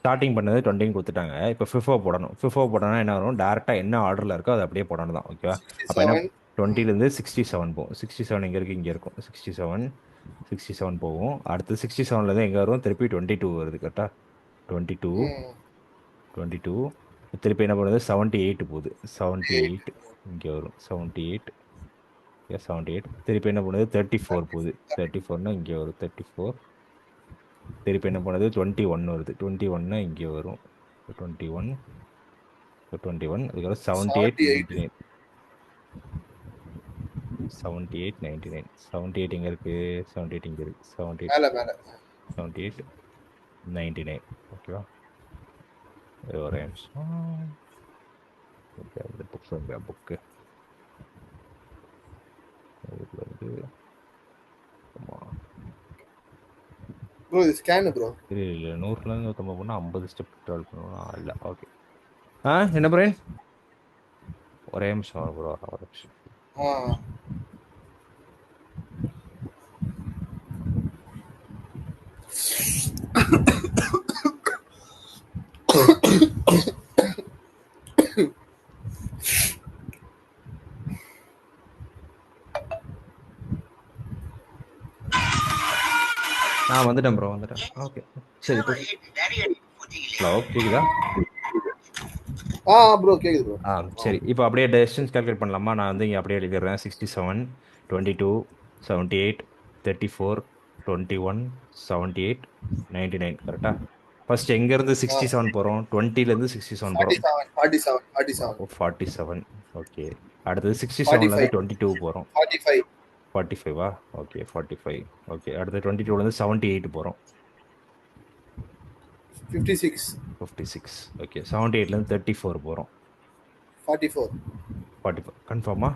Starting பண்ணது 20 கொடுத்துட்டாங்க. இப்போ ஃபிஃபோ போடணும். ஃபிஃபோ போட்டோம்னா என்ன வரும்? டேரெக்டாக என்ன ஆர்டரில் இருக்கோ அது அப்படியே போடணும் தான். ஓகேவா? அப்போ என்ன 67. 20லேருந்து 67 போகும். 67 எங்கே இருக்குது? இங்கே இருக்கும். 67 போகும். அடுத்து 67லேருந்து எங்கே வரும்? திருப்பி 22 வருது. கரெக்டாக 22 ம். 22 திருப்பி என்ன பண்ணுது? 78 போகுது. 8. 78 இங்கே வரும். 78 78 திருப்பி என்ன பண்ணுது? 34 போகுது. 34னா இங்கே வரும். 34 திருப்பி என்ன பண்ணுது? 21 வருது. 21னா இங்கே வரும். 21 21 அதுக்கப்புறம் 78 78. 99 78 99 78 எங்கே இருக்குது? 78 இங்கே இருக்குது. 78 மேல மேல 78 99 ஓகேவா? ஒரே நிமிஷம். புக்கு வந்து ப்ரோ இது ஸ்கேன் ப்ரோ. இல்லை 100லேருந்து 150 பண்ணால் 50 ஸ்டெப் ட்ராவல் பண்ணணும். இல்லை ஓகே. என்ன பிரேன்? ஒரே நிமிஷம் ப்ரோ, ஒரு நிமிஷம். ஆ வந்துட்டேன் ப்ரோ, வந்துட்டேன். ஓகே சரி. இப்போ ஹலோ, கேக்குதா? ப்ரோ கேக்குது ப்ரோ. சரி. இப்போ அப்படியே டிஸ்டன்ஸ் கால்குலேட் பண்ணலாமா? நான் வந்து இங்கே அப்படியே எழுதிடுறேன். 67 22 78 34 21 78 99 கரெக்டா? ஃபர்ஸ்ட் எங்கேருந்து 67 போகிறோம்? 20லேருந்து 67 போகிறோம். 47 47 47 ஓகே. அடுத்தது 67லேருந்து 45 22 போகிறோம். 45 45வா? Okay 45 okay. அடுத்து 22லேருந்து 78 போகிறோம். 56 56 ஓகே. 78லேருந்து 34 போகிறோம். 44 44 கன்ஃபார்மா?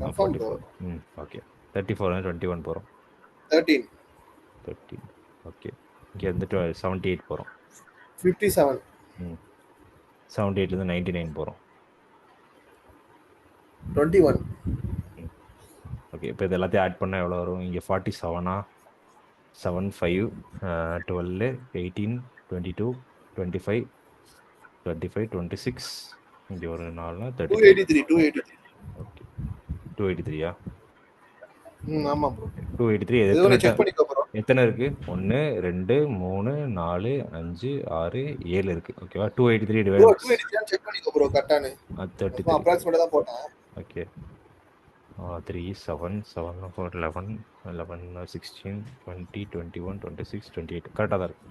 Confirm bro. 44 ஓகே. 34லேருந்து 21 போகிறோம். 13 13 ஓகே. இங்கே வந்துட்டு 78 போகிறோம். 57 78லேருந்து 99 போகிறோம். 21 ஓகே. இப்போ இது எல்லாத்தையும் ஆட் பண்ணால் எவ்வளோ வரும்? இங்கே 47 7 5 12 18 22 25 25 26 இங்கே ஒரு 4 33 283 ஓகே. 283 ஆமா ப்ரோ. 283 செக் பண்ணிக்கோ ப்ரோ. எத்தனை இருக்கு? 1 2 3 4 5 6 7 இருக்கு. ஓகேவா? 283 ப்ரோ டிவைட் 283 செக் பண்ணிக்கோ ப்ரோ கரெக்டானு. 33 அப்ராக்ஸிமேட்டா தான் போட்டேன். ஓகே. 3 7 7 4 11 11 16 20 21 26 28 கரெக்டாக தான் இருக்கு.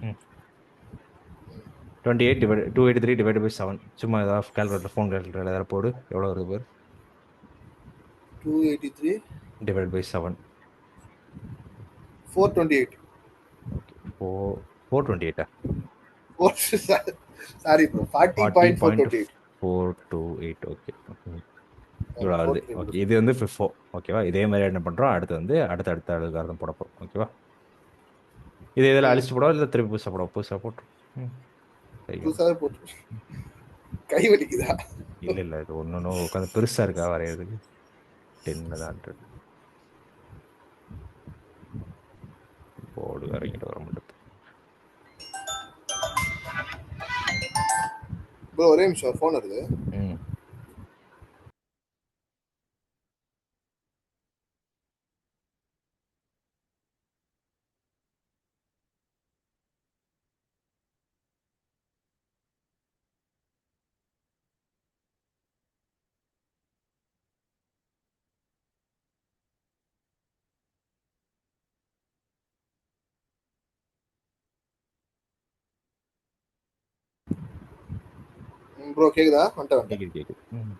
28 டிவைட் 283 டிவைட் பை 7 சும்மா ஏதாவது கால்குலேட்டர், ஃபோன் கால்குலேட்டர் ஏதாவது போடு. எவ்வளோ வருது பேர்? 283 divide by 7 428 okay. 428 sorry bro 40.428 40.428 okay. இவ்வளோ வருது. ஓகே. இது வந்து ஃபிஃபோ. ஓகேவா? இதே மாதிரி என்ன பண்ணுறோம்? அடுத்து வந்து அடுத்த அழுகாரம் போட போகிறோம். ஓகேவா? இது இதில் அழிச்சு போடுவோம், இல்லை திருப்பி புதுசாக போடுவோம்? புதுசாக போட்டு புதுசாக போட்டு கை வலிக்குதா? இல்லை இது ஒன்று உட்காந்து பெருசாக இருக்கா வரைகிறதுக்கு? 10 தான் 100 போர்டு இறங்கிட்டு வர மாட்டேது. ப்ரோ ஒரே நிமிஷம் ஃபோன் வருது. ப்ரோ கேக்குதா? கேக்குது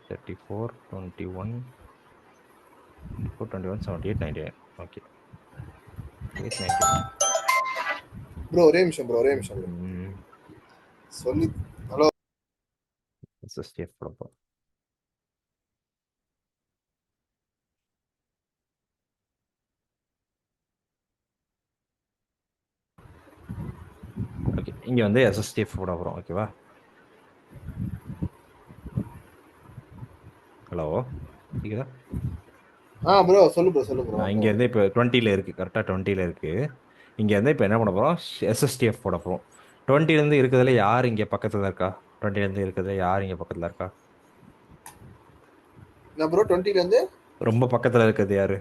34 21 21 78 99 ஓகே. ப்ரோ ஒரே நிமிஷம் சொல்லி ஹலோ SSTF போடப்போ. ஓகே. இங்கே வந்து SSTF போட போகிறோம். ஓகேவா? ஹலோ கேக்குதா? ப்ரோ சொல்லு ப்ரோ. இங்கே இருந்து இப்போ 20ல் இருக்குது. கரெக்டாக 20ல் இருக்குது. இங்கே இருந்து இப்போ என்ன பண்ண போகிறோம்? SSTF போட போகிறோம். 20லேருந்து இருக்கிறதுல யார் இங்கே பக்கத்தில் இருக்கா? 20லேருந்து இருக்கிறதுல யார் இங்கே பக்கத்தில் இருக்கா? என்ன ப்ரோ 20ல இருந்து ரொம்ப பக்கத்தில் இருக்கிறது யாரு?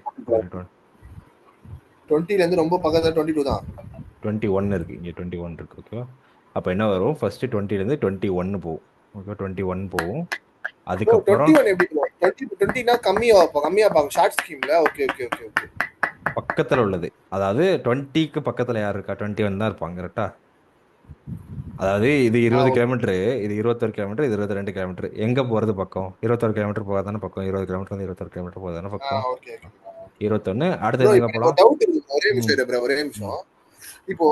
20ல இருந்து ரொம்ப பக்கத்துல 22 தான். 21 இருக்கு, இங்கே 21 இருக்கு. ஓகேவா? அப்போ என்ன வரும்? ஃபர்ஸ்ட் 20லேருந்து 21 போகும். ஓகே, 21 போகும். ப்ரோ அதுக்கப்புறம் 21 எப்படி ப்ரோ? 20னா கம்மியா பாக்கும் ஷார்ட் ஸ்கீம்ல. Okay okay okay okay. பக்கத்தில் உள்ளது, அதாவது 20க்கு பக்கத்தில் யார் இருக்கா? 21 தான் இருப்பாங்க, கரெக்டா? அதாவது இது 20 ஓகே. கிலோமீட்டர், இது 21 கிலோமீட்டர், இது 22 கிலோமீட்டர். எங்கே போகிறது பக்கம்? 21 கிலோமீட்டர் போகாதானே பக்கம், 20 கிலோமீட்டர் வந்து 21 கிலோமீட்டர் போகாதானே பக்கம். Okay okay. 21. ப்ரோ அடுத்தது எங்கே இப்போ எனக்கு ஒரு போகலாம்? டவுட் இருக்கு. ஒரே நிமிஷம் ம் இரு ப்ரோ, ஒரே ம் நிமிஷம். இப்போ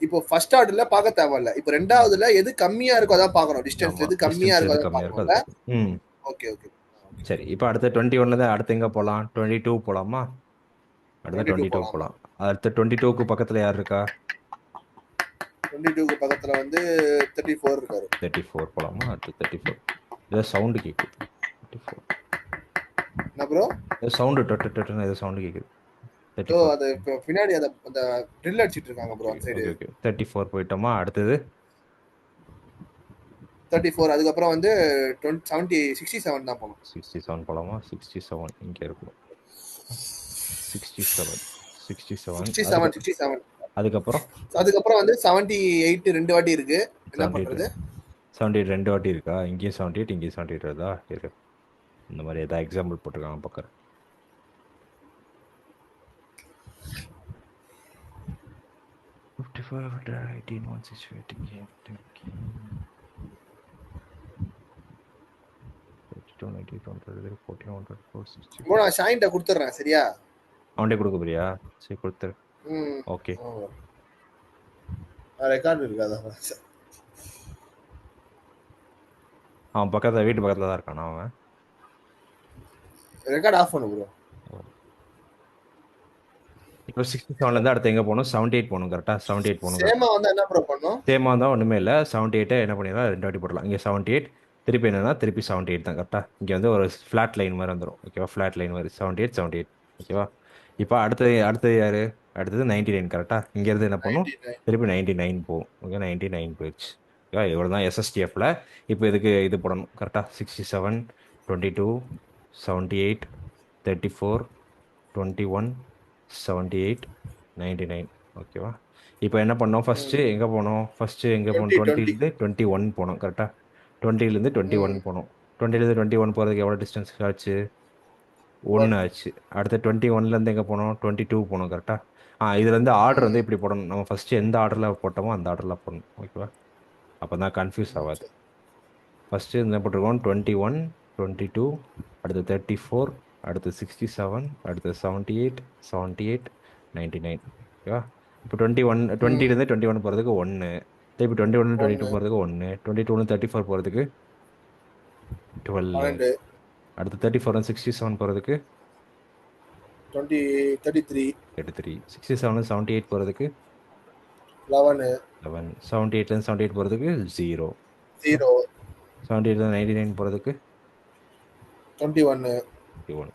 இப்போ ஃபர்ஸ்ட் ஆர்டர்ல பார்க்க தேவையில்ல. இப்போ ம் ரெண்டாவதுல எது கம்மியா இருக்கோ அதான் பார்க்கணும். டிஸ்டன்ஸ் ஆமாம், எது கம்மியா டிஸ்டன்ஸ் இருக்கோ எது அதான் கம்மியாக இருக்கோ அது பார்க்கணும்ல. பார்க்கணும். ம் ஓகே ஓகே. சரி, இப்போ அடுத்த 21 தான். அடுத்து எங்கே போகலாம்? 22 போகலாமா? அடுத்த 22 22 போலாம். போகலாம். அடுத்த 22க்கு பக்கத்தில் யார் இருக்கா? 22க்கு பக்கத்துல வந்து 34 இருக்காரு. 34 போகலாமா? அடுத்து 34. ஏதோ சவுண்டு கேட்குது. 34. என்ன ப்ரோ? ஏதோ சவுண்டு டொட்டு டொட்டுன்னு ஏதோ சவுண்டு கேட்குது. ப்ரோ 34. அது இப்போ பின்னாடி அந்த ட்ரில் அடிச்சிட்டு இருக்காங்க ப்ரோ அந்த சைடு. Okay okay, 34 போயிட்டோமா? அடுத்தது 34 அதுக்கப்புறம் வந்து 67 தான் போகணும். 67 போகலாமா? 67 இங்கே இருக்கும். 67 67 67 அதுக்கப்புறம் அதுக்கப்புறம் வந்து 78 ரெண்டு வாட்டி இருக்கு. என்ன 78 பண்றது? 78 ரெண்டு வாட்டி இருக்கா? இங்கேயும் 78 இங்கேயும் 78 வருதா? இருக்கு. இந்த மாதிரி ஏதாவது எக்ஸாம்பிள் போட்டிருக்காங்க பக்கம். ப்ரோ நான் ஷாயின்ட்ட கொடுத்துட்றேன் சரியா? அவன்டே கொடுக்க போறியா? சரி கொடுத்துரு. ம் ஓகே, ரெக்கார்ட் இருக்காதா? அவன் பக்கத்தில், வீட்டு பக்கத்தில் தான் இருக்கானா அவன்? ரெக்கார்ட் ஆஃப் பண்ணு ப்ரோ. இப்போ 67லேருந்து அடுத்து எங்கே போகணும்? 78 போகணும், கரெக்டாக? 78 போகணும், கரெக்டாக? சேமா வந்தா என்ன ப்ரோ பண்ணும்? சேமாக தான் ஒன்றுமே இல்லை. 78 என்ன பண்ணிடலாம், ரெண்டு வாட்டி போடலாம். இங்கே 78 திருப்பி என்னன்னா திருப்பி 78 தான், கரெக்டாக? இங்கே வந்து ஒரு ஃப்ளாட் லைன் மாதிரி வந்துடும். ஓகேவா? ஃப்ளாட் லைன் மாதிரி 78 78. ஓகேவா? இப்போ அடுத்தது அடுத்தது யார்? அடுத்தது 99, கரெக்டாக? இங்கேருந்து என்ன பண்ணும்? 99. திருப்பி 99 போகும். ஓகே, 99 போயிடுச்சு. ஓகேவா? இவ்வளோ தான் எஸ்எஸ்டிஎஃப்ல. இப்போ இதுக்கு இது போடணும், கரெக்டாக? 67 22 78 34 21 78 99. ஓகேவா? இப்போ என்ன பண்ணோம்? ஃபஸ்ட்டு எங்கே போனோம்? ஃபஸ்ட்டு எங்கே போனோம்? 20 20லேருந்து 21 போனோம், கரெக்டாக? 20லேருந்து 21 ம் போனோம். 20லேருந்து 21 போகிறதுக்கு எவ்வளோ டிஸ்டன்ஸ் ஆச்சு? 1 1 ஆச்சு. அடுத்து 21லேருந்து எங்கே போனோம்? 22 போனோம், கரெக்டாக? இதுலேருந்து ஆர்டர் வந்து ம் இப்படி போடணும். நம்ம ஃபஸ்ட்டு எந்த ஆர்டரில் போட்டோமோ அந்த ஆர்டரில் போடணும். ஓகேவா? அப்போ தான் கன்ஃபியூஸ் ஆகாது. சரி. ஃபஸ்ட்டு என்ன போட்டிருக்கோம்? 21 22, அடுத்து 34, அடுத்து 67, அடுத்து 78 78 99. ஓகேவா? இப்போ 21 ம் 20லேருந்து 21 போகிறதுக்கு 1, திருப்பி 21 22 1 போகிறதுக்கு 1, 22 34 போகிறதுக்கு 12, 12 அடுத்து 34 67 போகிறதுக்கு 20 33 33, 67 78 போகிறதுக்கு 11 11, 78லேருந்து 78 போகிறதுக்கு 0, 0 78லேருந்து 99 போகிறதுக்கு 21. 21.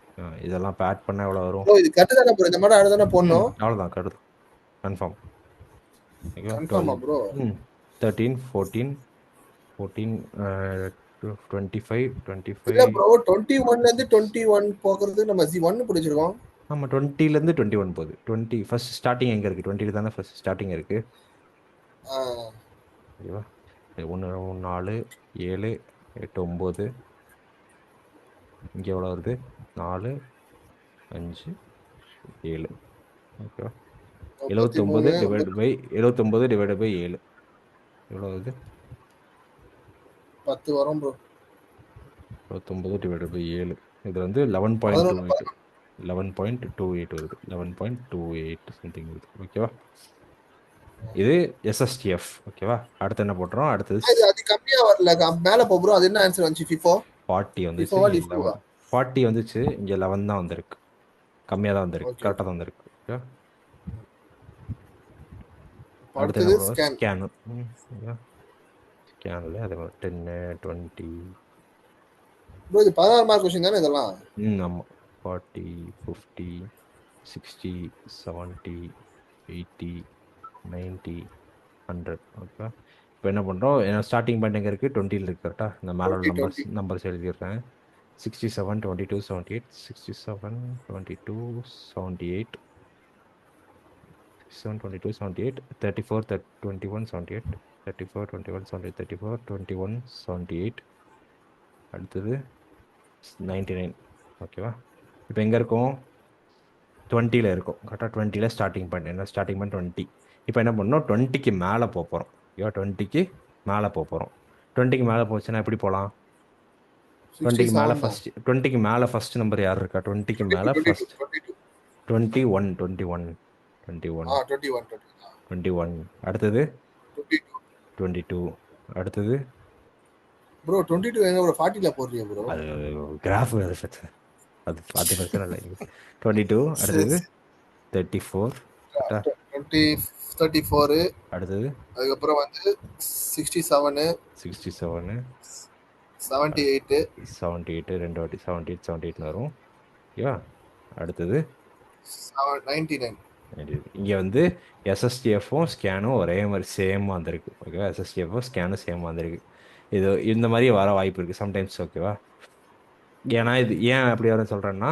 இதெல்லாம் இப்போ ஆட் பண்ணால் எவ்வளோ வரும்? ப்ரோ இது கரெக்ட் தானே ப்ரோ? இந்த மாதிரி ஆர்டர் தானே போடணும்? அவ்வளோதான், கருது கன்ஃபார்ம். ஓகேவா? கன்ஃபார்மா ப்ரோ? 13 14 14 25 இல்ல 25. ப்ரோ 21ல இருந்து 21 போகிறது நம்ம 1 பிடிச்சிருக்கோம். ஆமாம், 20லேருந்து 21 போகுது. 20 ஃபர்ஸ்ட் ஸ்டார்டிங் எங்கே இருக்குது? 20 தானே ஃபர்ஸ்ட் ஸ்டார்டிங் இருக்குது. ஆ ஓகேவா? 1 4 7 8 9, இங்கே எவ்வளோ வருது? 4 5 7. ஓகேவா? 79 33 டிவைட் பை 79 டிவைட் பை 7 எவ்வளோ வருது? 10 வரும் ப்ரோ. 79 டிவைட் பை 7 இது வந்து 11.28. 11.28 வருது. 11.28 சம்திங் வருது. ஓகேவா? இது எஸ்எஸ்டிஎஃப். ஓகேவா? அடுத்து என்ன போட்டுறோம்? அடுத்தது அது கம்மியா வரல. மேல போ ப்ரோ. அது என்ன ஆன்சர் வந்துச்சு? FIFO 40 வந்துச்சு. FIFO இங்கே LIFO 40 வந்துச்சு. இங்கே 11 தான் வந்திருக்கு. கம்மியாக தான் வந்திருக்கு. ஓகே. கரெக்டாக தான் வந்திருக்கு. ஓகே, அடுத்து அடுத்தது என்ன பண்ணுவோம்? ஸ்கேன். ஸ்கேனு. ஸ்கேனில் அது 10 20. ப்ரோ இது 16 மார்க் क्वेश्चन தானே இதெல்லாம்? ஆமாம். 40 50 60 70 80 90 100. ஓகே, இப்போ என்ன பண்ணுறோம், ஏன்னா ஸ்டார்டிங் பாயிண்ட் எங்கே இருக்குது, 20ல் இருக்கு கரெக்டாக. இந்த மேலே உள்ள 20 நம்பர்ஸ் 20 நம்பர்ஸ் எழுதிடுறேன். 67 22 78, 67 22 78, 67 22 78, 34 21 78, 34 21 78, 34 21 78, அடுத்தது 99. ஓகேவா, இப்போ எங்கே இருக்கும், 20ல் இருக்கும் கரெக்டாக. 20ல் ஸ்டார்டிங் பாயிண்ட், என்ன ஸ்டார்டிங் பாயிண்ட் 20. இப்போ என்ன பண்ணணும், 20க்கு மேலே போக போகிறோம். ஓகேவா, 20க்கு மேலே போக போகிறோம். 20க்கு மேலே போச்சுன்னா எப்படி போகலாம், 20க்கு மேலே 67 தான். ஃபஸ்ட், 20க்கு மேலே ஃபஸ்ட் நம்பர் யார் இருக்கா, 20க்கு 22 மேலே 22 ஃபஸ்ட் 22 21 21 21 21 20 21, அடுத்தது 22 22, அடுத்தது ப்ரோ 22 எங்க ப்ரோ 40ல போடுறீங்க ப்ரோ? அது கிராஃப், அது பிரச்சனை, அது பிரச்சனை இல்லை. 22, சரி அடுத்தது சரி. 34 கரெக்டா, 20 34 அடுத்தது அதுக்கப்புறம் வந்து 67 67, 78 78, ரெண்டு வாட்டி 78 78ன்னு வரும். ஓகேவா, அடுத்தது 99. இங்கே வந்து எஸ்எஸ்டிஎஃப்பும் ஸ்கேனும் ஒரே மாதிரி சேமாக வந்திருக்கு. ஓகேவா, எஸ்எஸ்டிஎஃப்பும் ஸ்கேனும் சேமாக வந்திருக்கு. இது இந்த மாதிரி வர வாய்ப்பு இருக்குது சம்டைம்ஸ். ஓகேவா, ஏன்னா இது ஏன் அப்படி வர சொல்கிறேன்னா,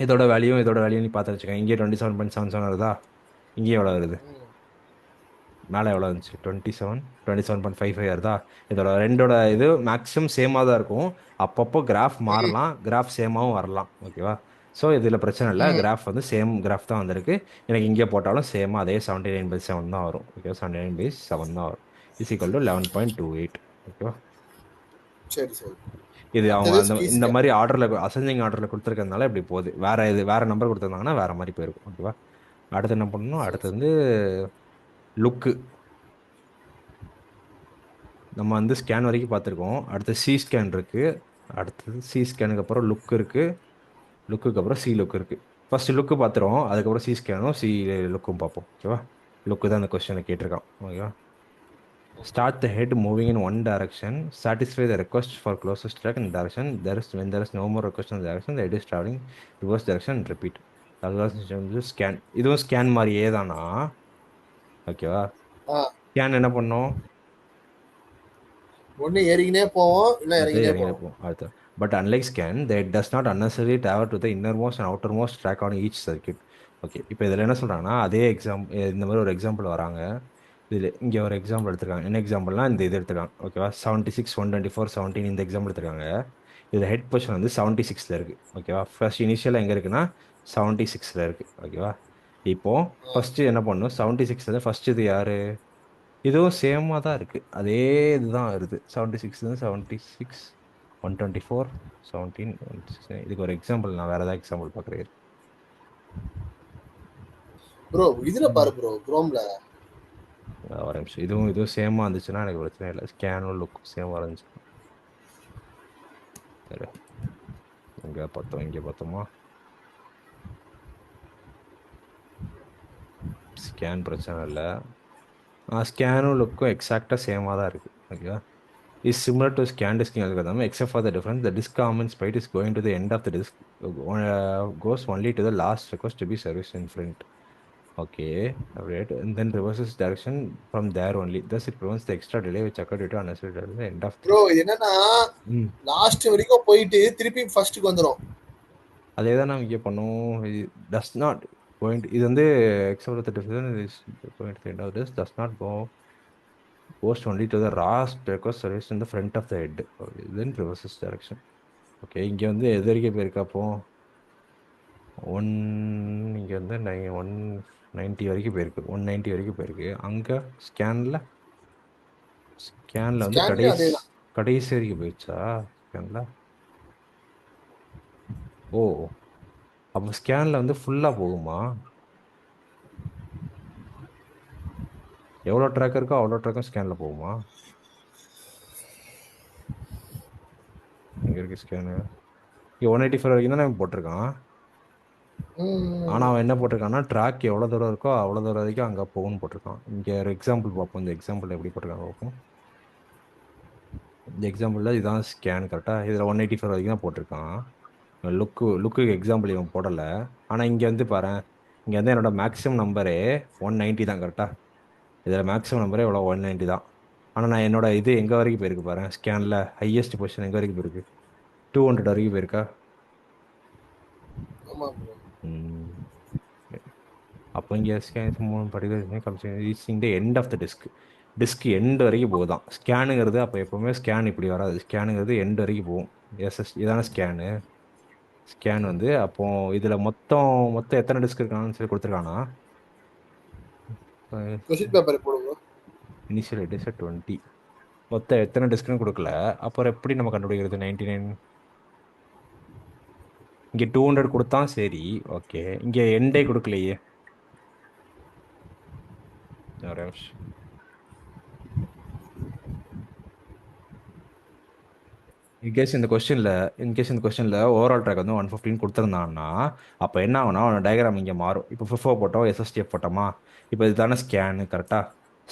இதோட வேல்யூ நீ பார்த்து வச்சுக்கோங்க. இங்கே 27.77 வருதா, இங்கே எவ்வளோ வருது, ம். மேலே எவ்வளோ இருந்துச்சு, 27.55 வருதா. இதோட ரெண்டோட இது மேக்ஸிமம் சேமாக தான் இருக்கும். அப்பப்போ கிராஃப் ம். மாறலாம், கிராஃப் சேமாகவும் வரலாம். ஓகேவா, ஸோ இதில் பிரச்சனை இல்லை, ம். கிராஃப் வந்து சேம் கிராஃப் தான் வந்திருக்கு. எனக்கு இங்கே போட்டாலும் சேமாக அதே 79/7 தான் வரும். ஓகே, 79/7 தான் வரும். Is equal to 11.28. ஓகேவா, சரி சரி. இது அவங்க அடுத்தது அந்த ஸ்கீ இந்த ஸ்கேன். மாதிரி ஆர்டரில் அசெண்டிங் ஆர்டரில் கொடுத்துருக்கறதுனால இப்படி போகுது. வேற நம்பர் கொடுத்துருந்தாங்கன்னா வேற மாதிரி போயிருக்கும். ஓகேவா, அடுத்து என்ன பண்ணணும், சரி அடுத்து சரி. வந்து லுக்கு. நம்ம வந்து ஸ்கேன் வரைக்கும் பார்த்துருக்கோம். அடுத்து சி ஸ்கேன் இருக்குது. அடுத்தது சி ஸ்கேனுக்கு அப்புறம் லுக் இருக்குது. லுக்குக்கு அப்புறம் சி லுக் இருக்குது. ஃபர்ஸ்ட் லுக்கு பார்த்துருவோம், அதுக்கப்புறம் சி ஸ்கேனும் சி லுக்கும் பார்ப்போம். ஓகேவா, லுக்கு தான் அந்த கொஸ்டினை கேட்டிருக்கான். ஓகேவா, start the head moving in one direction, satisfy the request for closest track in direction. When there is no more request in the direction, the head is traveling reverse direction and repeat. Scan, இதுவும் scan மாதிரியே தானா. ஓகேவா, ஆ scan என்ன பண்ணோம், ஒண்ணு ஏறிக்கினே போவோம் இல்ல அடுத்து இறங்கினே போவோம். இறங்கிருப்போம் அடுத்து. But unlike scan, that does not unnecessarily travel to the innermost and outermost track on each circuit. Okay, இப்போ இதில் என்ன சொல்கிறாங்கன்னா, அதே இந்த மாதிரி ஒரு எக்ஸாம்பிள் வராங்க. இதில் இங்கே ஒரு எக்ஸாம்பிள் எடுத்துருக்காங்க. என்ன எக்ஸாம்பிள்னா இந்த இது எடுத்துருக்காங்க. ஓகேவா, 76 124 17 இந்த எக்ஸாம்பிள் எடுத்துருக்காங்க. இதில் ஹெட் பொசிஷன் வந்து 76ல் இருக்குது. ஓகேவா, ஃபர்ஸ்ட் இனிஷியலாக எங்கே இருக்குன்னா 76ல் இருக்குது. ஓகேவா, இப்போ ஃபஸ்ட்டு என்ன பண்ணணும், 76 ஃபஸ்ட்டு இது யார், இதுவும் சேமாக தான் இருக்குது, அதே இதுதான் வருது. 76 76 124 17 169. இதுக்கு ஒரு எக்ஸாம்பிள், நான் வேறு ஏதாவது எக்ஸாம்பிள் பார்க்குறேன். ப்ரோ இதுல பாரு ப்ரோ குரோம்ல. ஒரு நிமிஷம், இதுவும் சேமாக இருந்துச்சுன்னா எனக்கு பிரச்சனை இல்லை. ஸ்கேனும் லுக்கும் சேமாக இருந்துச்சு. சரி, இங்கே பார்த்தோமா, ஸ்கேன் பிரச்சனை இல்லை. ஸ்கேனும் லுக்கும் எக்ஸாக்டாக சேமாக தான் இருக்குது. ஓகேவா, is similar to scan disking algorithm except for the difference the disk comment byte is going to the end of the disk, goes only to the last request to be serviced in front. Okay, right, and then reverses direction from there only, thus it prevents the extra delay which occurred due to unnecessary delay at the end of the bro இது என்னன்னா last வரைக்கும் போயிட்டு திருப்பி ஃபர்ஸ்ட்க்கு வந்துரும். அதே தான் நம்ம இங்கே பண்ணுவோம். டஸ் நாட் கோயிங், இது வந்து except the difference is going to the end of this, does not goes only to the last request service in the front of the head. Okay, then reverses direction. Okay, இங்கே வந்து எது வரைக்கும் போயிருக்கா, அப்போ இங்கே வந்து 190 வரைக்கும் போயிருக்கு, 190 வரைக்கும் போயிருக்கு. அங்கே ஸ்கேனில் வந்து ஸ்கேன்லயும் அதேதான். கடைசி வரைக்கும் போயிடுச்சா ஸ்கேனில். ஓ, அப்போ ஸ்கேனில் வந்து ஃபுல்லாக போகுமா, எவ்வளோ ட்ராக் இருக்கோ அவ்வளோ ட்ராக்கும் ஸ்கேனில் போகுமா. இங்கே இருக்கு ஸ்கேனு, இங்கே 184 வரைக்கும் தான் நான் போட்டிருக்கான். ஆனால் அவன் என்ன போட்டிருக்கான்னா, ட்ராக் எவ்வளோ தூரம் இருக்கோ அவ்வளோ தூரம் வரைக்கும் அங்கே போகும்னு போட்டிருக்கான். இங்கே ஒரு எக்ஸாம்பிள் பார்ப்போம், இந்த எக்ஸாம்பிள் எப்படி போட்டிருக்காங்க பார்ப்போம். இந்த எக்ஸாம்பிளில் இதுதான் ஸ்கேன் கரெக்டாக, இதில் 184 வரைக்கும் தான் போட்டிருக்கான். லுக்கு எக்ஸாம்பிள் இவன் போடலை. ஆனால் இங்கே வந்து பாரு, இங்கே வந்து என்னோட மேக்ஸிமம் நம்பரே 190 தான் கரெக்டாக. இதில் மேக்ஸிமம் நம்பரே எவ்வளோ 190 தான். ஆனால் நான் என்னோட இது எங்கே வரைக்கும் போயிருக்கு பாரு, ஸ்கேனில் ஹையஸ்ட் பொசிஷன் எங்கே வரைக்கும் போயிருக்கு, 200 வரைக்கும் போயிருக்கா. ஆமா ப்ரோ. அப்போ இங்கே ஸ்கேன் படிக்கிறது reaching the end of the disk end வரைக்கும் போகுதான் ஸ்கேனுங்கிறது. அப்போ எப்போவுமே ஸ்கேன் இப்படி வராது, ஸ்கேனுங்கிறது எண்ட் வரைக்கும் போகும். இதான ஸ்கேனு. ஸ்கேன் வந்து அப்போ இதில் மொத்தம் மொத்தம் எத்தனை டிஸ்க் இருக்கான்னு சொல்லி கொடுத்துருக்கானா. கொஸ்டின் பேப்பர் போடுங்க. இனிஷியல் டிஸ் 20, மொத்தம் எத்தனை டிஸ்க்னு கொடுக்கல. அப்புறம் எப்படி நம்ம கண்டுபிடிக்கிறது 99. இங்கே 200 கொடுத்தான், சரி ஓகே. இங்கே எண்டே கொடுக்கலையே. ஒரு நிமிஷம். இன்கேஸ் இந்த கொஸ்டினில் ஓவரால் ட்ராக் வந்து 115 கொடுத்துருந்தான்னா அப்போ என்ன ஆகும்னா அவனோட டயக்ராம் இங்கே மாறும். இப்போ FIFO போட்டோம், SSTF போட்டோமா. இப்போ இதுதானே ஸ்கேனு கரெக்டாக.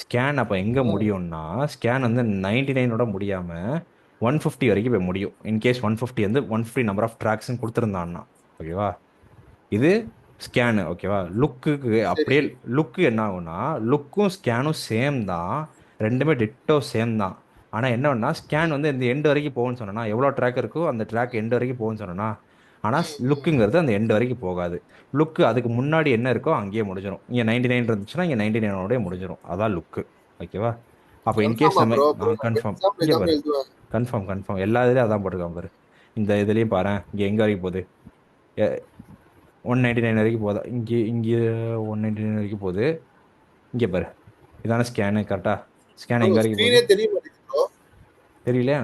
ஸ்கேன் அப்போ எங்கே முடியும்னா ஸ்கேன் வந்து 99ஓட முடியாமல் 150 வரைக்கும் போய் முடியும். இன்கேஸ் 150 வந்து 150 நம்பர் ஆஃப் ட்ராக்ஸ்ன்னு கொடுத்துருந்தான்னா ஓகேவா. இது ஸ்கேனு ஓகேவா. லுக்குக்கு சரி. அப்படியே லுக்கு என்ன ஆகும்னா லுக்கும் ஸ்கேனும் சேம் தான், ரெண்டுமே டிட்டோ சேம் தான். ஆனால் என்னன்னா ஸ்கேன் வந்து இந்த எண்டு வரைக்கும் போகும்னு சொன்னா எவ்வளோ ட்ராக் இருக்கோ அந்த ட்ராக் எண்டு வரைக்கும் போகும்னு சொன்னா. ஆனால் லுக்குங்கிறது அந்த எண்டு வரைக்கும் போகாது. லுக்கு அதுக்கு முன்னாடி என்ன இருக்கோ அங்கேயே முடிஞ்சிடும். இங்கே 99 இருந்துச்சுன்னா இங்கே 99ஓடய முடிஞ்சிடும். அதான் லுக்கு ஓகேவா. அப்போ இன்கேஸ் கன்ஃபார்மா நம்ம ப்ரோ? Bro confirm. எக்ஸாம்பிள் இங்கே இதாம பாரு, எழுதுவேன். கன்ஃபார்ம் எல்லா இதுலேயும் அதான் போட்டிருக்கான் பாரு. இந்த இதுலேயும் பாரு, இங்கே எங்கே வரைக்கும் போகுது, 199 வரைக்கும் போதா. இங்கே 199 வரைக்கும் போகுது. இங்கே பாரு, இதான ஸ்கேனு கரெக்டா. ஸ்கேன் ப்ரோ எங்கே வரைக்கும் போகுது ஸ்கிரீனே தெரிய மாட்டேங்குது ப்ரோ. தெரியலையா.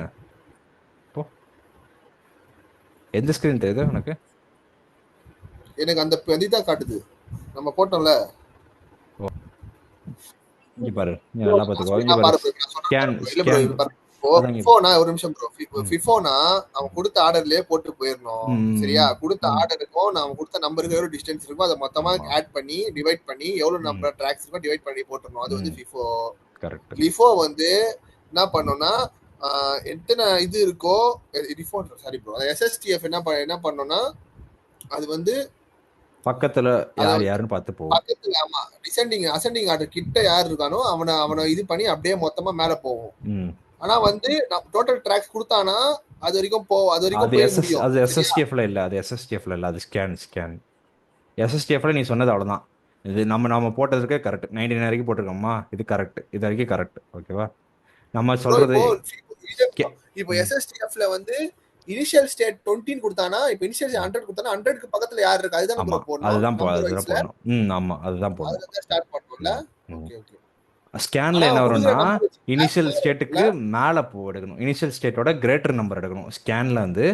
இப்போ எந்த ஸ்க்ரீன் தெரியுது உனக்கு? எனக்கு அந்த தான் காட்டுது நம்ம போட்டோம்ல. இங்கே பாரு, இங்கே ப்ரோ நல்லா நான் பார்த்துக்கோ. சொல்லி இங்கே நான் பாரு, பாரு ப்ரோ, நான் சொல்றேன் பாரு ஸ்கேன் ப்ரோ. இல்ல ப்ரோ ஸ்கேன் இது பாரு. இப்போ அதான் இங்கே. ஃபிஃபோனா ஒரு நிமிஷம் ப்ரோ. ம் ஃபிஃபோனா அவன் கொடுத்த ஆர்டர்லயே போட்டு போயிடணும். சரியா? ம் கொடுத்த ம் ஆர்டருக்கும் நான் கொடுத்த நம்பருக்கு எவ்வளவு டிஸ்டன்ஸ் இருக்கோ அதை மொத்தமா ஆமாம். ஆட் பண்ணி டிவைட் பண்ணி எவ்வளவு ம் நம்பர் ட்ராக்ஸ் இருக்கோ டிவைட் பண்ணி போட்டுறணும். அது வந்து ம் ஃபிஃபோ. கரெக்ட். லிஃபோ வந்து என்ன பண்ணோம்னா எத்தனை இது இருக்கோ லிஃபோ சாரி ப்ரோ, எஸ்எஸ்டிஎஃப் என்ன பண்ணோம்னா அது வந்து பக்கத்தில் அதை யார் வந்து யாருன்னு பார்த்து போகும். பக்கத்துல ஆமா அசெண்டிங் ஆர்டர் கிட்ட யார் இருக்கானோ அவனை இது பண்ணி அப்படியே மொத்தமா மேல போகும். ம் ஆனா வந்து டோட்டல் ட்ராக்ஸ் கொடுத்தானா அது வரைக்கும் அது போய் முடியும். அது சரியா? எஸ்எஸ்டிஎஃப்ல இல்லை, அது எஸ்எஸ்டிஎஃப்ல இல்லை, அது ஸ்கேன். எஸ்எஸ்டிஎஃப்ல நீ சொன்னது அவ்வளோதான். இது நம்ம போட்டதுக்கே கரெக்ட். 99 வரைக்கும் போட்டிருக்கோமா, இது கரெக்ட், இது வரைக்கும் கரெக்ட் ஓகேவா. நம்ம ப்ரோ சொல்றது இப்போ இப்போ ம் எஸ்எஸ்டிஎஃப்ல வந்து இனிஷியல் ஸ்டேட் 20 கொடுத்தானா, இப்போ இனிஷியல் 100 கொடுத்தானா 100க்கு பக்கத்துல யார் இருக்கு அதுதானே ப்ரோ ஆமாம், போடணும் அதுதான் நம்பர் அதுதான் வைஸ்ல. போடணும். ஆமாம், அதுதான் போடணும். அதுல தான் ஸ்டார்ட் பண்ணணும்ல. ம் ம் ஓகே ஓகே. ஸ்கேனில் ஆனா என்ன அவன் கொடுக்குற வரும்னா நம்பர் வச்சு கிளாஸ் இனிஷியல் நம்பர் இருக்குல்ல. ஸ்டேட்டுக்கு மேலே எடுக்கணும். இனிஷியல் ஸ்டேட்டோட கிரேட்டர் நம்பர் எடுக்கணும். ஸ்கேனில் வந்து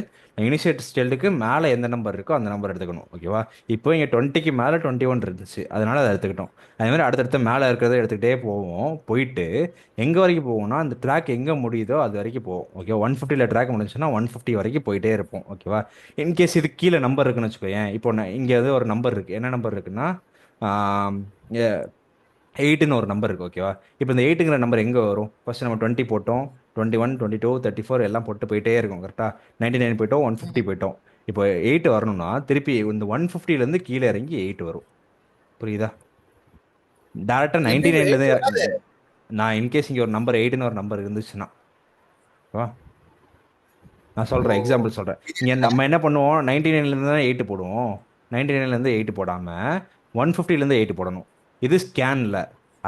இனிஷியல் ஸ்டேட்டுக்கு மேலே எந்த நம்பர் இருக்கோ அந்த நம்பர் எடுத்துக்கணும் ஓகேவா. இப்போ இங்கே 20க்கு மேலே 21 இருந்துச்சு, அதனால அதை எடுத்துக்கிட்டோம். அதே மாதிரி அடுத்தடுத்து மேலே இருக்கிறத எடுத்துக்கிட்டே போவோம். போயிட்டு எங்கே வரைக்கும் போவோம்னா அந்த ட்ராக் எங்கே முடியுதோ அது வரைக்கும் போவோம் ஓகே. 150ல் ட்ராக் முடிஞ்சுன்னா 150 வரைக்கும் போயிட்டே இருப்போம் ஓகேவா. இன்கேஸ் இது கீழே நம்பர் இருக்குன்னு வச்சுக்கோயேன். இப்போ இங்கே வந்து ஒரு நம்பர் இருக்குது. என்ன நம்பர் இருக்குன்னா 8ன்னு ஒரு நம்பர் இருக்குது ஓகேவா. இப்போ இந்த 8ங்கிற நம்பர் எங்கே வரும், ஃபர்ஸ்ட் நம்ம 20 போட்டோம், 21 22 34 எல்லாம் போட்டு போயிட்டே இருக்கும் கரெக்டாக. 99 போயிட்டோம், 150 போயிட்டோம். இப்போ 8 வரணும்னா திருப்பி இந்த 150லேருந்து கீழே இறங்கி 8 வரும். புரியுதா. டேரெக்டாக எப்படி ப்ரோ 8 99லேருந்து வராது? நான் இன்கேஸ் இங்கே ஒரு நம்பர் 8ன்னு ஒரு நம்பர் இருந்துச்சுன்னா ஓகேவா, நான் ஓ சொல்கிறேன் எக்ஸாம்பிள் சொல்கிறேன். இங்கே நம்ம என்ன பண்ணுவோம், 99லேருந்து தான் 8 போடுவோம். 99லேருந்து 8 போடாமல் 150லேருந்து 8 போடணும். இது ஸ்கேனில்.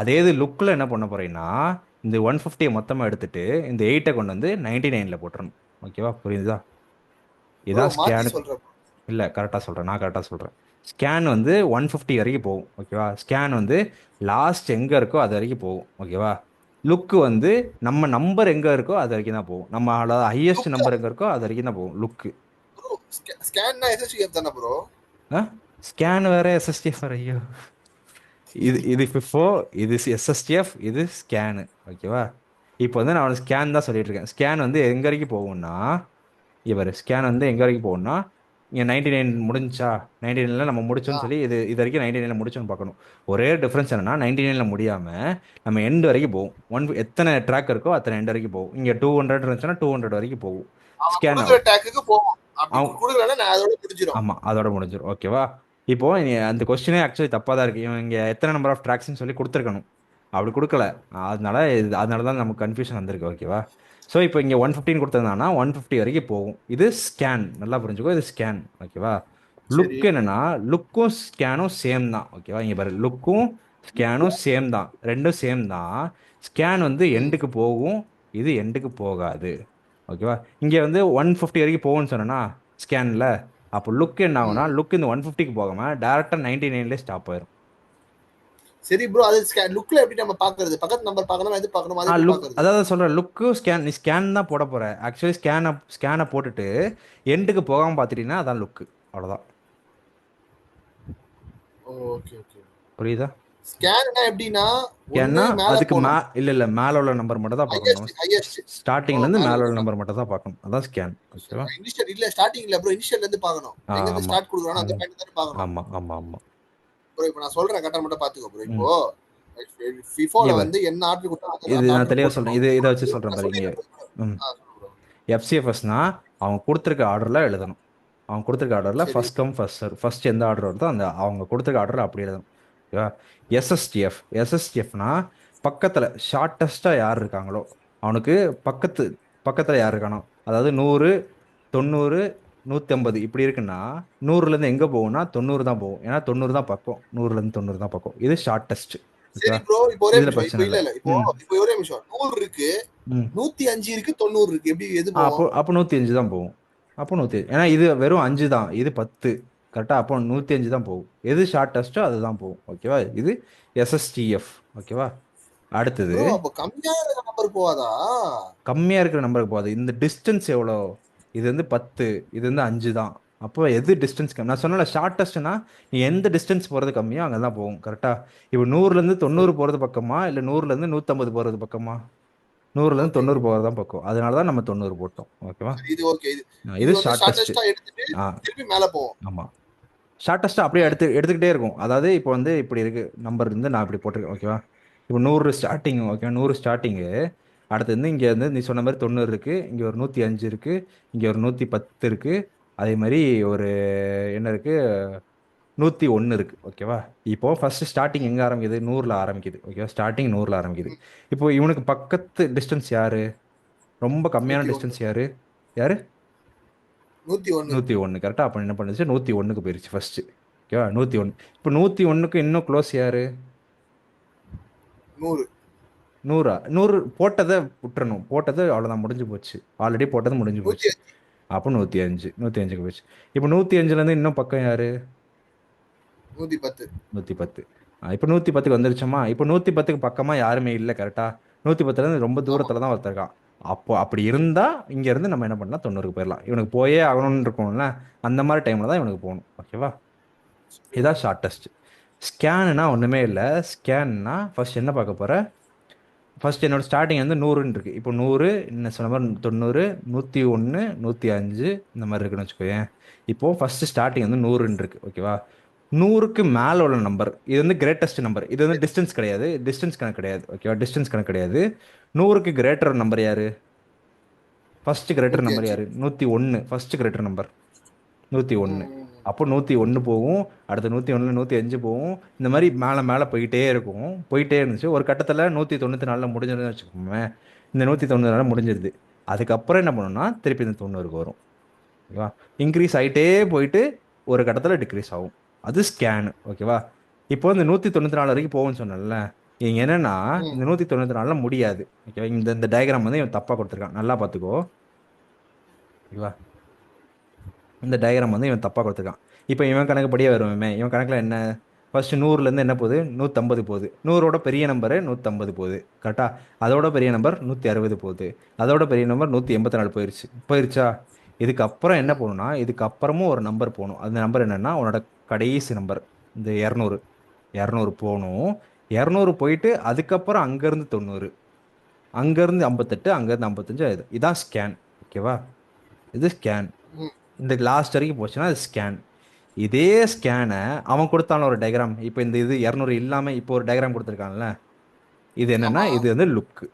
அதே இது லுக்கில் என்ன பண்ண போகிறீங்கன்னா இந்த 150 மொத்தமாக எடுத்துட்டு இந்த 8 கொண்டு வந்து 99ல் போட்டுறணும் ஓகேவா. புரியுதா. ப்ரோ இதான் மாத்தி ஸ்கேனு. சொல்றேன். இல்லை கரெக்டாக சொல்கிறேன், நான் கரெக்டாக சொல்கிறேன். ஸ்கேன் வந்து 150 வரைக்கும் போகும் ஓகேவா. ஸ்கேன் வந்து லாஸ்ட் எங்கே இருக்கோ அது வரைக்கும் போகும் ஓகேவா. லுக்கு வந்து நம்ம நம்பர் எங்கே இருக்கோ அது வரைக்கும் தான் போகும். நம்ம அதாவது ஹையஸ்ட் நம்பர் எங்கே இருக்கோ அது வரைக்கும் தான் போகும் லுக்கு. ப்ரோ ஸ்கேன்னா எஸ்எஸ்டிஎஃப் தானே ப்ரோ? ஆ ஸ்கேன் வேற எஸ்எஸ்டிஎஃப் வேற. ஐயோ, இது FIFO, இது எஸ்எஸ்டிஎஃப், இது ஸ்கேனு ஓகேவா. இப்போ வந்து நான் ஸ்கேன் தான் சொல்லிட்டு இருக்கேன். ஸ்கேன் வந்து எங்கே வரைக்கும் போகும்னா இவர் ஸ்கேன் வந்து எங்கே வரைக்கும் போகும்னா இங்கே 99 முடிஞ்சா 99ல் நம்ம முடிச்சோன்னு சொல்லி இது வரைக்கும் 99ல் முடிச்சோன்னு பார்க்கணும். ஒரே டிஃப்ரென்ஸ் என்னன்னா 99ல் முடியாமல் நம்ம எண்டு வரைக்கும் போகும். எத்தனை ட்ராக் இருக்கோ அத்தனை எண்டு வரைக்கும் போகும். இங்கே 200 இருந்துச்சுன்னா 200 வரைக்கும் போகும் அவன் ஸ்கேன். கொடுக்குற டேக்குக்கு போவோம். அப்படி அவன் கொடுக்கலன்னா நான் அதோட முடிஞ்சிடும். ஆமாம், அதோட முடிஞ்சிடும் ஓகேவா. இப்போ அந்த கொஸ்டினே ஆக்சுவலி தப்பாக தான் இருக்குது. இவன் இங்கே எத்தனை நம்பர் ஆஃப் ட்ராக்ஸ்னு சொல்லி கொடுத்துருக்கணும். அப்படி கொடுக்கல. அதனால தான் நமக்கு கன்ஃபியூஷன் வந்திருக்கு. ஓகேவா? ஸோ இப்போ இங்கே 115 கொடுத்துருந்தாங்கன்னா 150 வரைக்கும் போகும். இது ஸ்கேன், நல்லா புரிஞ்சுக்கோ, இது ஸ்கேன். ஓகேவா? சரி. லுக் என்னன்னா, லுக்கும் ஸ்கேனும் சேம் தான். ஓகேவா? இங்கே பாரு, லுக்கும் ஸ்கேனும் சேம் தான், ரெண்டும் சேம் தான். ஸ்கேன் வந்து ம், எண்டுக்கு போகும், இது எண்டுக்கு போகாது. ஓகேவா? இங்கே வந்து 150 வரைக்கும் போகும்னு சொன்னேன்னா ஸ்கேனில், அப்போ லுக் என்ன ஆகும்னா, ம். லுக் இந்த 150க்கு போகாமல் டேரெக்டாக 99லேயே ஸ்டாப் ஆயிரும். சரி ப்ரோ, அது லுக்ல எப்படி நம்ம பாக்குறது? பக்கத்து நம்பர் பார்க்கணும், எது பார்க்கணும், அது எப்படி லுக், பாக்குறது? அதாவது சொல்கிறேன், லுக்கு ஸ்கேன், நீ ஸ்கேன் தான் போட போகிற. ஆக்சுவலி ஸ்கேனை போட்டுட்டு எண்டுக்கு போகாமல் பார்த்துட்டீங்கன்னா அதான் லுக்கு. அவ்வளோதான். Okay okay. புரியுதா? ஸ்கேன்னா எப்படின்னா ஒண்ணு ஸ்கேன்னா மேல அதுக்கு போகணும். இல்லை, மேலே உள்ள நம்பர் மட்டும் தான் பார்க்கணும் நம்ம. Highest highest. ஓ, ஸ்டார்டிங்லேருந்து மேல மேலே உள்ள உள்ளதா? நம்பர் மட்டும் தான் பார்க்கணும். அதான் ஸ்கேன். ஓகேவா? இனிஷியல் இல்ல, ஸ்டார்டிங் இல்ல ப்ரோ, இனிஷியல்ல இருந்து பார்க்கணும். எங்க இருந்து ஆமாம் ஸ்டார்ட் குடுக்குறானோ அந்த ஆமாம் பாயிண்ட் தான் பார்க்கணும். ஆமாம் ஆமாம் ஆமாம். ப்ரோ இப்போ நான் சொல்றேன், கரெக்டா மட்டும் பாத்துக்கோ ப்ரோ. இப்போ ம். ஃபிஃபால இங்கே பாரு, வந்து என்ன ஆர்டர் கொடுத்தா இது அந்த நான் ஆர்டர் தெளிவாக சொல்கிறேன். போட்டுறணும். இதை வச்சு சொல்கிறேன் நான் பாரு இங்கே. சொல்லிடுறேன் bro. ம். சொல்லு ப்ரோ. எஃப்சிஎஃப்எஸ்னா அவங்க கொடுத்துருக்க ஆர்டரில் எழுதணும். அவங்க கொடுத்துருக்க ஆர்டரில் சரி. First come first serve, first எந்த ஆர்டர் வருதோ அந்த அவங்க கொடுத்துருக்க ஆர்டரில் அப்படி எழுதணும். ஓகேவா? எஸ்எஸ்டிஎஃப்னா பக்கத்தில் ஷார்ட்டஸ்ட்டாக யார் இருக்காங்களோ அவனுக்கு பக்கத்தில் யார் இருக்கானோ, அதாவது 100, 90, 150 இப்படி இருக்குன்னா 100லேருந்து எங்கே போகும்னா 90 தான் போகும். ஏன்னா 90 தான் பக்கம், 100லேருந்து 90 தான் பக்கம். இது ஷார்ட்டஸ்ட். சரி ஓகேவா? ப்ரோ, இப்போ ஒரே இதில் நிமிஷம். இப்போ பிரச்சனை இல்ல இல்லை. இல்ல, இப்போ ம். இப்போ ஒரே நிமிஷம். 100 இருக்கு, ம். 105 இருக்கு, 90 இருக்கு. எப்படி எது அப்போ போவோம்? அப்போ 105 தான் போகும். அப்போ 105, ஏன்னா இது வெறும் 5 தான், இது 10. கரெக்டாக? அப்போ 105 தான் போகும். எது ஷார்ட்டஸ்ட்டோ அதுதான் போகும். ஓகேவா? இது எஸ்எஸ்டிஎஃப். ஓகேவா? அடுத்தது, ப்ரோ அப்போ கம்மியான நம்பர் போவாதா? கம்மியாக இருக்கிற நம்பருக்கு போகாது. இந்த டிஸ்டன்ஸ் எவ்வளோ? இது வந்து 10, இது வந்து 5 தான். அப்போ எது டிஸ்டன்ஸ் கம்மி, நான் சொன்னல ஷார்ட்டஸ்ட்னா நீ எந்த டிஸ்டன்ஸ் போகிறது கம்மியோ அங்கே தான் போகும். கரெக்டாக? இப்போ 100லேருந்து 90 போகிறது பக்கமா, இல்லை 100லேருந்து 150 போகிறது பக்கமா? 100லேருந்து ஓகே. 90 போகிறது தான் பக்கம். அதனால தான் நம்ம 90 போட்டோம். ஓகேவா? இது ஓகே. இது இது இது வந்து ஷார்ட்டஸ்ட். ஷார்ட்டஸ்டா எடுத்துட்டு ஆ, திருப்பி மேல போவோம். ஆமாம். ஷார்ட்டஸ்ட்டாக அப்படியே ம். எடுத்துக்கிட்டே இருக்கும். அதாவது இப்போ வந்து இப்படி இருக்கு நம்பர் இருந்து நான் இப்படி போட்டிருக்கேன். ஓகேவா? இப்போ 100 ஸ்டார்டிங். Okay, 100 starting. அடுத்து வந்து இங்கே வந்து நீ சொன்ன மாதிரி 90 இருக்கு, இங்கே ஒரு 105 இருக்கு, இங்கே ஒரு 110 இருக்கு, அதே மாதிரி ஒரு என்ன இருக்கு, 101 இருக்கு. ஓகேவா? இப்போ ஃபர்ஸ்ட் ஸ்டார்டிங் எங்கே ஆரம்பிக்குது? 100ல் ஆரம்பிக்குது. ஓகேவா? ஸ்டார்டிங் 100ல் ஆரம்பிக்குது. ம். இப்போ இவனுக்கு பக்கத்து டிஸ்டன்ஸ் யாரு? ரொம்ப கம்மியான 101. டிஸ்டன்ஸ் யாரு? யாரு? 101. 101. கரெக்டாக? அப்போ என்ன பண்ணுச்சு, 101க்கு போயிருச்சு ஃபர்ஸ்ட். ஓகேவா? 101. இப்போ 101க்கு இன்னும் க்ளோஸ் யாரு? 100. 100 போட்டதை விட்டுறணும். போட்டது அவ்வளோதான், முடிஞ்சு போச்சு. ஆல்ரெடி போட்டது முடிஞ்சு போச்சு. 105. அப்போ 105க்கு போச்சு. இப்போ 105லேருந்து இன்னும் பக்கம் யாரு? 110. 110. இப்போ 110க்கு வந்துருச்சோமா? இப்போ 110க்கு பக்கமாக யாருமே இல்லை. கரெக்டாக? 110லேருந்து ரொம்ப ஆமா. தூரத்தில் தான் ஒருத்தருக்கான். அப்போ அப்படி இருந்தால் இங்கேருந்து நம்ம என்ன பண்ணலாம், 90க்கு போயிடலாம். இவனுக்கு போயே ஆகணும்னு இருக்கும்ல, அந்த மாதிரி டைமில் தான் இவனுக்கு போகணும். ஓகேவா? இதான் ஷார்ட்டஸ்ட். ஸ்கேனுனா ஒன்றுமே இல்லை. ஸ்கேன்னா ஃபர்ஸ்ட் என்ன பார்க்க போகிற, ஃபர்ஸ்ட் என்னோட ஸ்டார்டிங் வந்து 100ன்னு இருக்கு. இப்போ 100, என்ன சொன்ன மாதிரி 90, 101, 105 இந்த மாதிரி இருக்குன்னு வச்சுக்கோயேன். இப்போ ஃபர்ஸ்ட் ஸ்டார்டிங் வந்து 100ன்னு இருக்கு. ஓகேவா? 100க்கு மேலே உள்ள நம்பர் இது வந்து கிரேட்டஸ்ட் நம்பர். இது வந்து டிஸ்டன்ஸ் கிடையாது, டிஸ்டன்ஸ் கணக்கு கிடையாது. ஓகேவா? டிஸ்டன்ஸ் கணக்கு கிடையாது. 100க்கு கிரேட்டர் நம்பர் யாரு? First greater number 105. யாரு? 101. First greater number 101. ம். அப்போ 101 போகும், அடுத்து 101ல் 105 போகும், இந்த மாதிரி மேலே மேலே போயிட்டே இருக்கும். போயிட்டே இருந்துச்சு. ஒரு கட்டத்தில் 194 முடிஞ்சிருதுன்னு வச்சுக்கோங்க. இந்த 194 முடிஞ்சிருது. அதுக்கப்புறம் என்ன பண்ணணும்னா திருப்பி இந்த 90க்கு வரும். ஓகேவா? இன்க்ரீஸ் ஆகிட்டே போயிட்டு ஒரு கட்டத்தில் டிக்ரீஸ் ஆகும். அது ஸ்கேனு. ஓகேவா? இப்போ இந்த 194 வரைக்கும் போகும்னு சொன்னேன்ல. இங்க என்னன்னா, ம். இந்த 194 முடியாது. ஓகேவா? இந்த டயக்ராம் வந்து இவன் தப்பாக கொடுத்துருக்கான், நல்லா பார்த்துக்கோ. ஓகேவா? இந்த டயக்ராம் வந்து இவன் தப்பாக கொடுத்துருக்கான். இப்போ இவன் கணக்குப்படியே வருவேன். இவன் கணக்கில் என்ன, ஃபர்ஸ்ட் 100லேருந்து என்ன போகுது, 150 போகுது. 100ஓட பெரிய நம்பரு 150 போகுது. கரெக்டாக? அதோட பெரிய நம்பர் 160 போகுது. அதோட பெரிய நம்பர் 184 போயிருச்சா? இதுக்கப்புறம் என்ன ம். போகணும்னா, இதுக்கப்புறமும் ஒரு நம்பர் போகணும். அந்த நம்பர் என்னன்னா உன்னோட கடைசி நம்பர், இந்த 200. 200 போகணும். 200 போயிட்டு அதுக்கப்புறம் அங்கேருந்து 90, அங்கேருந்து 58, அங்கேருந்து 55 இது. இதான் ஸ்கேன். ஓகேவா? இது ஸ்கேன். ம். இந்த லாஸ்ட் வரைக்கும் போச்சுன்னா அது ஸ்கேன். இதே ஸ்கேனை அவன் கொடுத்தான ஒரு டயக்ராம், இப்போ இந்த இது 200 இல்லாமல் இப்போ ஒரு டயக்ராம் கொடுத்துருக்கான்ல, இது என்னன்னா ஆமா. இது வந்து லுக்கு.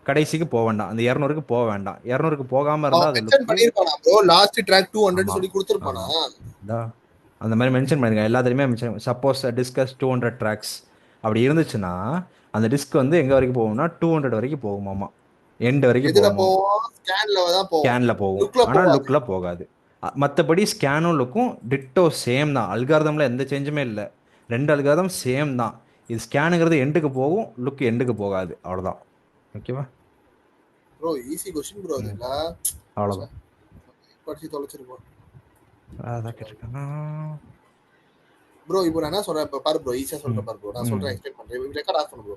கடைசிக்கு போக வேண்டாம், அந்த 200க்கு போக வேண்டாம். 200க்கு போகாமல் இருந்தால் அவன் அது மென்ஷன் லுக்கு. பண்ணிருப்பானா ப்ரோ? லாஸ்ட் ட்ராக் 200 ஆமாம் சொல்லி கொடுத்துருப்பானா? ஆமாம். இதா அந்த மாதிரி மென்ஷன் பண்ணிருக்கேன் எல்லாத்துலேயுமே. மென்ஷன், சப்போஸ் டிஸ்கஸ் 200 ட்ராக்ஸ், அப்படி இருந்துச்சுன்னா அந்த டிஸ்க் வந்து எங்கே வரைக்கும் போகும்னா 200 வரைக்கும் போகுமாமா, எண்டு வரைக்கும் எதுல போகுமாமா. போவோம்? ஸ்கேன்ல தான் போவோம், ஸ்கேனில் போகும், லுக்ல ஆனால் போவாது. லுக்கில் போகாது. மற்றபடி ஸ்கேனும் லுக்கும் டிட்டோ சேம் தான், அல்காரதமில் எந்த சேஞ்சுமே இல்லை. ரெண்டு அல்காரதம் சேம் தான். இது ஸ்கேனுங்கிறது எண்டுக்கு போகும், லுக் எண்டுக்கு போகாது, அவ்வளோதான். ஓகேவா? ப்ரோ ஈஸி கொஸ்டின் ப்ரோ, அது இல்ல அவ்வளோதான். படிச்சு தொலைச்சிருப்போம். அதான் கேட்டிருக்கேன். ப்ரோ இப்போ நான் என்ன சொல்றேன், இப்போ பாரு ப்ரோ, ஈஸியா சொல்றேன் பாரு ப்ரோ, நான் சொல்றேன், எக்ஸ்பிளைன் பண்றேன், ரெக்கார்ட் ஆஃப் பண்ணு ப்ரோ.